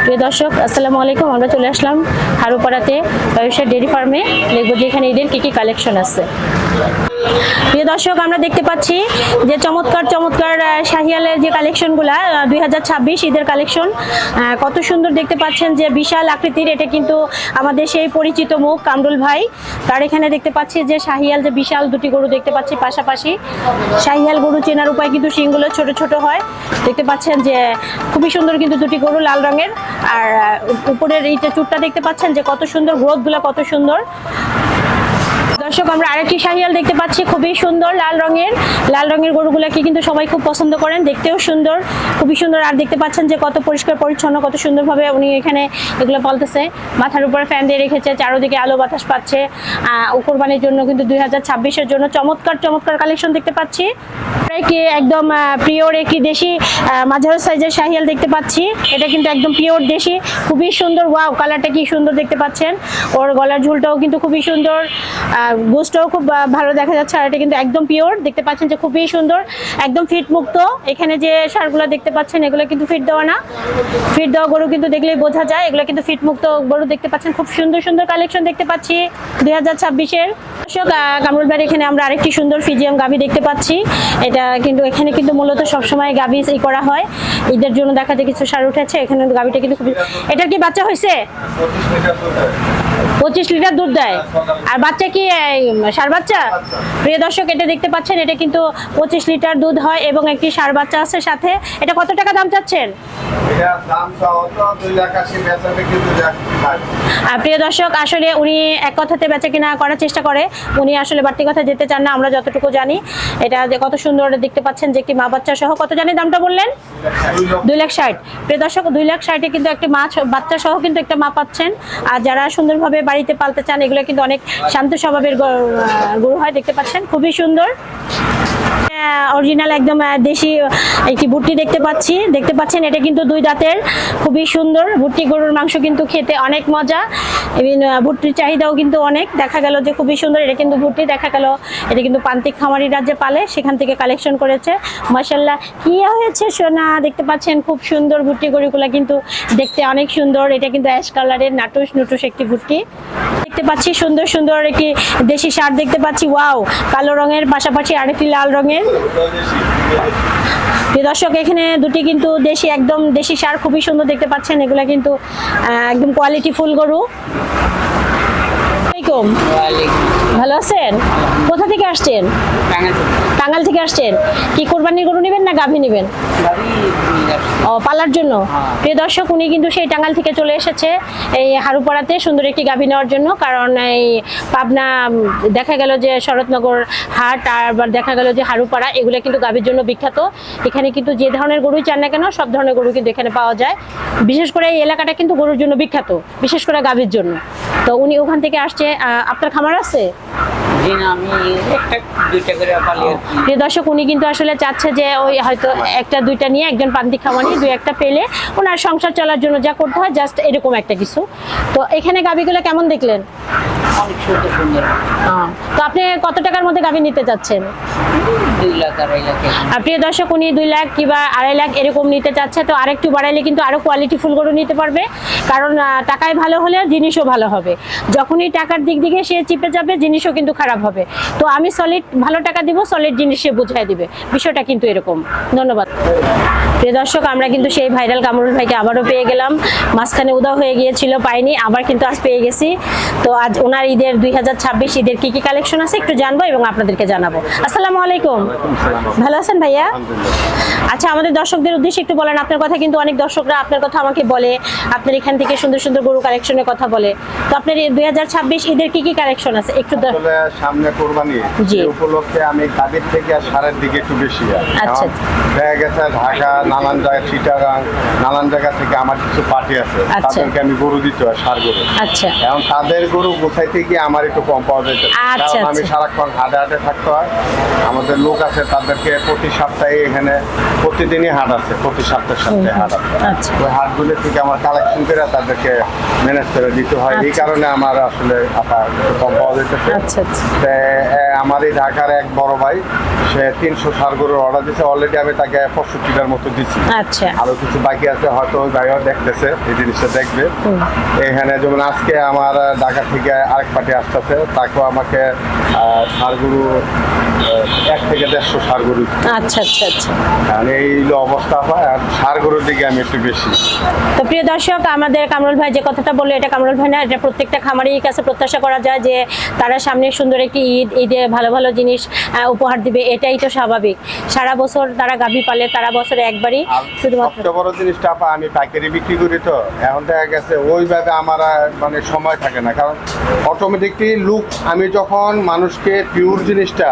প্রিয় দর্শক আসসালামু আলাইকুম। আমরা চলে আসলাম হারুপাড়াতে ব্যবসায়ী ডেয়ারি ফার্মে, দেখবো যে এখানে ঈদের কি কি কালেকশন আছে। প্রিয় দর্শক আমরা দেখতে পাচ্ছি যে চমৎকার চমৎকার শাহিয়ালের যে কালেকশনগুলা 2026 ঈদের কালেকশন, কত সুন্দর দেখতে পাচ্ছেন যে বিশাল আকৃতির। এটা কিন্তু আমাদের সেই পরিচিত মুখ কামরুল ভাই, তার এখানে দেখতে পাচ্ছি যে শাহিয়াল যে বিশাল দুটি গরু দেখতে পাচ্ছি পাশাপাশি। শাহিয়াল গরু চেনার উপায় কিন্তু শিংগুলো ছোট ছোট হয়, দেখতে পাচ্ছেন যে খুবই সুন্দর কিন্তু দুটি গরু লাল রঙের। আর উপরের এইটা চুটটা দেখতে পাচ্ছেন যে কত সুন্দর, গ্রোথগুলো কত সুন্দর। দর্শক আমরা আরেকটি শাহিয়াল দেখতে পাচ্ছি, খুবই সুন্দর লাল রঙের গরুগুলাকে কিন্তু সবাই খুব পছন্দ করেন, দেখতেও সুন্দর, খুবই সুন্দর। আর দেখতে পাচ্ছেন যে কত পরিষ্কার পরিচ্ছন্ন, কত সুন্দরভাবে উনি এখানে এগুলো পালতেছে। মাথার উপরে ফ্যান দিয়ে রেখেছে, চারোদিকে আলো বাতাস পাচ্ছে। কোরবানির জন্য কিন্তু 2026-এর জন্য চমৎকার চমৎকার কালেকশন দেখতে পাচ্ছি। কি একদম পিওর একটি দেশি মাঝারি সাইজের শাহিয়াল দেখতে পাচ্ছি। এটা কিন্তু একদম পিওর দেশি, খুবই সুন্দর। ওয়াও, কালারটা কি সুন্দর দেখতে পাচ্ছেন। ওর গলার ঝুলটাও কিন্তু খুবই সুন্দর, গোস্টটাও খুব ভালো দেখা যাচ্ছে। আর এটা কিন্তু একদম পিওর, দেখতে পাচ্ছেন যে খুবই সুন্দর, একদম ফিট মুক্ত। এখানে যে সারগুলো দেখতে পাচ্ছেন এগুলো কিন্তু ফিট দেওয়া না, ফিট দেওয়া গরু কিন্তু দেখলেই বোঝা যায়। এগুলো কিন্তু ফিট মুক্ত গরু দেখতে পাচ্ছেন। খুব সুন্দর সুন্দর কালেকশন দেখতে পাচ্ছি 2026-এর। কামরুল ভাই এখানে আমরা আরেকটি সুন্দর ফিজিয়াম গাভী দেখতে পাচ্ছি। এটা কিন্তু এখানে কিন্তু মূলত সবসময় গাভী করা হয়, ঈদের জন্য দেখা যায় কিছু সার উঠেছে। এখানে গাভীটা কিন্তু খুবই, এটার কি বাচ্চা হয়েছে? 25 লিটার দুধ দেয়। আর বাচ্চা কি ষাঁড় বাচ্চা? প্রিয় দর্শক এটা দেখতে পাচ্ছেন, এটা কিন্তু 25 লিটার দুধ হয় এবং একটি ষাঁড় বাচ্চা আছে সাথে। এটা কত টাকা দাম চাচ্ছেন? প্রিয় দর্শক আসলে উনি এক কথাতে বেচা কিনা করার চেষ্টা করে, উনি আসলে বাড়তি কথা যেতে চান না, আমরা যতটুকু জানি। এটা যে কত সুন্দর দেখতে পাচ্ছেন যে একটি মা বাচ্চা সহ, কত জানি দামটা বললেন? 2,60,000। প্রিয় দর্শক 2,60,000 কিন্তু একটি মা বাচ্চা সহ কিন্তু একটা মা পাচ্ছেন। আর যারা সুন্দরভাবে বাড়িতে পালতে চান, এগুলো কিন্তু অনেক শান্ত স্বভাবের গরু হয়, দেখতে পাচ্ছেন খুবই সুন্দর। অরিজিনাল একদম দেশি একটি ভুট্টি দেখতে পাচ্ছেন। এটা কিন্তু 2 দাঁতের, খুবই সুন্দর ভুট্টি। গরুর মাংস কিন্তু খেতে অনেক মজা, ভুট্টির চাহিদাও কিন্তু অনেক। দেখা গেল যে খুবই সুন্দর, এটা কিন্তু ভুট্টি। দেখা গেল এটা কিন্তু প্রান্তিক খামারি রাজ্যে পালে, সেখান থেকে কালেকশন করেছে। মাশাআল্লাহ, কি হয়েছে সোনা, দেখতে পাচ্ছেন খুব সুন্দর ভুট্টি গরুগুলা কিন্তু দেখতে অনেক সুন্দর। এটা কিন্তু অ্যাশ কালারের নাটুস নুটুস একটি ভুট্টি দেখতে পাচ্ছি। সুন্দর সুন্দর একটি দেশি ষাঁড় দেখতে পাচ্ছি। ওয়াও, কালো রঙের পাশাপাশি আরেকটি লাল রঙের। দর্শক এখানে দুটি কিন্তু দেশি, একদম দেশি ষাঁড়, খুবই সুন্দর দেখতে পাচ্ছেন। এগুলা কিন্তু একদম কোয়ালিটি ফুল গরু। ভালো আছেন? কোথা থেকে আসছেন? টাঙ্গাইল থেকে আসছেন। কি কোরবানির গরু নেবেন না গাভী নেবেন? ও, পালার জন্য। প্রিয় দর্শক উনি কিন্তু সেই টাঙ্গাইল থেকে চলে এসেছে এই হারুপাড়াতে সুন্দর একটি গাভী নেওয়ার জন্য। কারণ এই পাবনা দেখা গেল যে শরৎনগর হাট, আর দেখা গেল যে হারুপাড়া, এগুলো কিন্তু গাভীর জন্য বিখ্যাত। এখানে কিন্তু যে ধরনের গরুই চান না কেন, সব ধরনের গরু কিন্তু এখানে পাওয়া যায়। বিশেষ করে এই এলাকাটা কিন্তু গরুর জন্য বিখ্যাত, বিশেষ করে গাভীর জন্য। তো উনি ওখান থেকে আসছে। আপনার খামার আছে? প্রিয় দর্শক উনি কিন্তু আসলে চাচ্ছে যে ওই হয়তো একটা দুইটা নিয়ে, একজন প্রান্তিক খামারি 2-1টা পেলে ওনার সংসার চলার জন্য যা করতে হয় জাস্ট এরকম একটা কিছু। তো এখানে গাভীগুলো কেমন দেখলেন? অনেক সুন্দর সুন্দর। তো আপনি কত টাকার মধ্যে গাভী নিতে চাচ্ছেন? 2 লাখ 2.5 লাখ। আর প্রিয় দর্শক উনি 2 লাখ কিংবা 2.5 লাখ এরকম নিতে চাচ্ছে। তো আরেকটু বাড়াইলে কিন্তু আরো কোয়ালিটি ফুল গরু নিতে পারবে, কারণ টাকায় ভালো হলে জিনিসও ভালো হবে। যখনই টাকার দিক দিকে সে চিপে যাবে, জিনিসও কিন্তু খারাপ হবে। তো আমি সলিড ভালো টাকা দিব, সলিড জিনিস সে বুঝাই দিবে, বিষয়টা কিন্তু এরকম। ধন্যবাদ। প্রিয় দর্শক আমরা কিন্তু সেই ভাইরাল কামরুল ভাইকে আবারও পেয়ে গেলাম। মাঝখানে উদাও হয়ে গিয়েছিল, পাইনি, আবার কিন্তু আজ পেয়ে গেছি। তো আজ ওনার ঈদের 2026 ঈদের কি কি কালেকশন আছে একটু জানবো এবং আপনাদেরকে জানাবো। আসসালামু আলাইকুম। ভালো আছেন ভাইয়া? আচ্ছা, আমাদের দর্শকদের উদ্দেশ্যে একটু বলেন। আপনার কথা কিন্তু অনেক দর্শকরা আপনার কথা আমাকে বলে, আপনার এখান থেকে সুন্দর সুন্দর গরু কালেকশনের কথা বলে। তো আপনার 2026 ঈদের কি কি কালেকশন আছে একটু? সামনে কোরবানি উপলক্ষে আমি গাভীর থেকে আর ষাঁড়ের দিকে একটু বেশি। আচ্ছা, দেখা গেছে ঢাকা, নানান জায়গা, চিটাগাং, নানান জায়গা থেকে আমার কিছু পার্টি আছে, তাদেরকে আমি গরু দিতে হয়, ষাঁড় গরু। আচ্ছা, এখন তাদের গরু গোছাইতে থেকে আমার একটু কম পাওয়া যাইতেছে, আচ্ছা, কারণ আমি আচ্ছা। সারাক্ষণ হাটে হাটে থাকতে হয়। আমাদের লোক আছে, তাদেরকে প্রতি সপ্তাহে এখানে প্রতিদিনই হাট আছে, প্রতি সপ্তাহে হাট আছে। আচ্ছা। ওই হাটগুলো থেকে আমার কালেকশন করে তাদেরকে ম্যানেজ করে দিতে হয়, এই আচ্ছা। কারণে আমার আসলে আপনার একটু কম পাওয়া যাইতেছে। আচ্ছা আচ্ছা তে, আমার এই ঢাকার এক বড় ভাই, সে 300 ষাঁড় গরুর অর্ডার দিচ্ছে, অলরেডি আমি তাকে 65টার মতো দিচ্ছি। আচ্ছা আরো কিছু বাকি আছে, হয়তো ওই ভাইও দেখতেছে, এই জিনিসটা দেখবে। এখানে যেমন আজকে আমার ঢাকা থেকে আরেক পার্টি আসতেছে, তাকেও আমাকে ষাঁড় গরু 1 থেকে 150 ষাঁড় গরু, আচ্ছা আচ্ছা আচ্ছা। মানে এই হলো অবস্থা হয়। আর ষাঁড় গরুর দিকে আমি একটু বেশি। তো প্রিয় দর্শক, আমাদের কামরুল ভাই যে কথাটা বললো, এটা কামরুল ভাই না, এটা প্রত্যেকটা খামারির কাছে প্রত্যাশা করা যায় যে তারা সামনে সুন্দর একটি ঈদে ভালো ভালো জিনিস উপহার দিবে, এটাই তো স্বাভাবিক। সারা বছর তারা গাভী পালে, তারা বছরে একবারই আর শুধুমাত্র। সবচেয়ে বড় জিনিসটা আপা, আমি পাইকারি বিক্রি করি, তো এখন দেখা গেছে ওইভাবে আমার মানে সময় থাকে না, কারণ অটোমেটিকলি লুক, আমি যখন মানুষকে পিওর জিনিসটা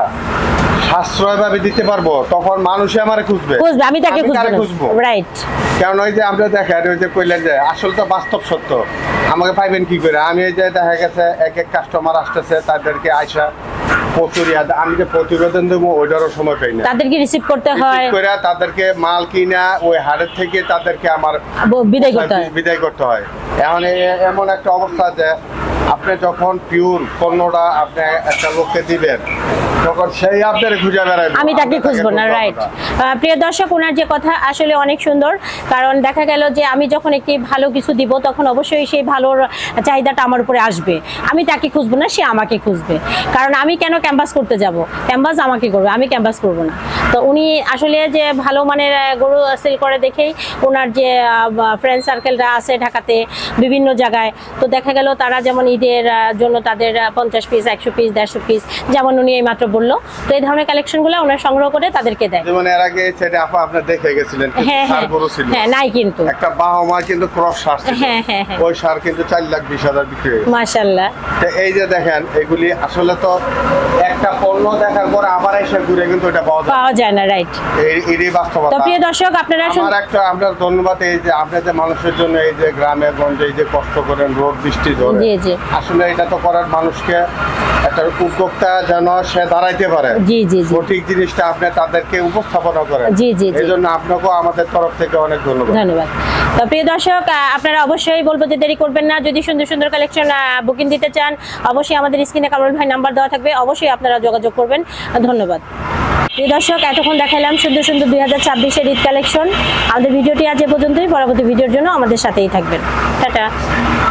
সাশ্রয়ভাবে দিতে পারবো, তখন মানুষই আমার খুঁজবে, আমি তাকে কারে খুঁজবো, রাইট। কারণ ওই যে আমরা দেখেন, ওই যে কইলেন যে আসল তো বাস্তব সত্য, আমাকে পাইবেন কি করে? আমি এই যে দেখা গেছে এক কাস্টমার আসতেছে, তাদেরকে আইসা আমি যে প্রতিবেদন দেবো ওইটারও সময় পাই না, তাদেরকে রিসিভ করতে হয়, করে তাদেরকে মাল কিনা ওই হাটের থেকে তাদেরকে আমার বিদায় করতে হয়। এখন এমন একটা অবস্থা যে আপনি যখন পিওর পণ্যটা আপনি একটা লোককে দিবেন, তখন সেই আপনার খুঁজে বেড়াবে, আমি তাকে খুঁজবো না, রাইট। প্রিয় দর্শক, ওনার যে কথা আসলে অনেক সুন্দর, কারণ দেখা গেল যে আমি যখন একটি ভালো কিছু দিব, তখন অবশ্যই সেই ভালোর চাহিদাটা আমার উপরে আসবে। আমি তাকে খুঁজবো না, সে আমাকে খুঁজবে। কারণ আমি কেন ক্যাম্পাস করতে যাব? ক্যাম্পাস আমাকে করবে, আমি ক্যাম্পাস করবো না। তো উনি আসলে যে ভালো মানের গরু সেল করে দেখেই ওনার যে ফ্রেন্ড সার্কেলরা আছে ঢাকাতে বিভিন্ন জায়গায়, তো দেখা গেল তারা যেমন ঈদের জন্য তাদের 50 পিস, 100 পিস, 150 পিস, যেমন উনি এই মাত্র বললো, তো এই ধরনের কালেকশনগুলো ওনার সংগ্রহ করে তাদেরকে দেয়। যেমন এর আগে সেটা আপা আপনি দেখে গেছিলেন, হ্যাঁ ষাঁড় গরু ছিল, হ্যাঁ, নাই কিন্তু একটা বাহমা কিন্তু ক্রস ষাঁড় ছিল, হ্যাঁ হ্যাঁ হ্যাঁ, ওই ষাঁড় কিন্তু 4,20,000 বিক্রি হয়েছে। মাশাআল্লাহ। তো এই যে দেখেন, এগুলি আসলে তো একটা পণ্য দেখার পর আবার এসে ঘুরে কিন্তু এটা পাওয়া যায় না, রাইট। এরই বাস্তবতা। তো প্রিয় দর্শক, আপনারা আমার একটা আপনার ধন্যবাদ, এই যে আপনাদের মানুষের জন্য, এই যে গ্রামে গঞ্জে এই যে কষ্ট করেন, রোদ বৃষ্টি ধরে, জি জি, আসলে এটা তো করার মানুষকে একটা উদ্যোক্তা যেন সে দাঁড়াইতে পারে, জি জি জি, সঠিক জিনিসটা আপনি তাদেরকে উপস্থাপনা করেন, জি জি জি, এই জন্য আপনাকেও আমাদের তরফ থেকে অনেক ধন্যবাদ। ধন্যবাদ। তো প্রিয় দর্শক, আপনারা অবশ্যই বলবো যে দেরি করবেন না, যদি সুন্দর সুন্দর কালেকশন বুকিং দিতে চান, অবশ্যই আমাদের স্ক্রিনে কামরুল ভাই নাম্বার দেওয়া থাকবে, অবশ্যই আপনারা যোগাযোগ করবেন। ধন্যবাদ। প্রিয় দর্শক, এতক্ষণ দেখালাম সুন্দর সুন্দর 2026-এর ঈদ কালেকশন। আমাদের ভিডিওটি আজ এ পর্যন্তই। পরবর্তী ভিডিওর জন্য আমাদের সাথেই থাকবেন। টাটা।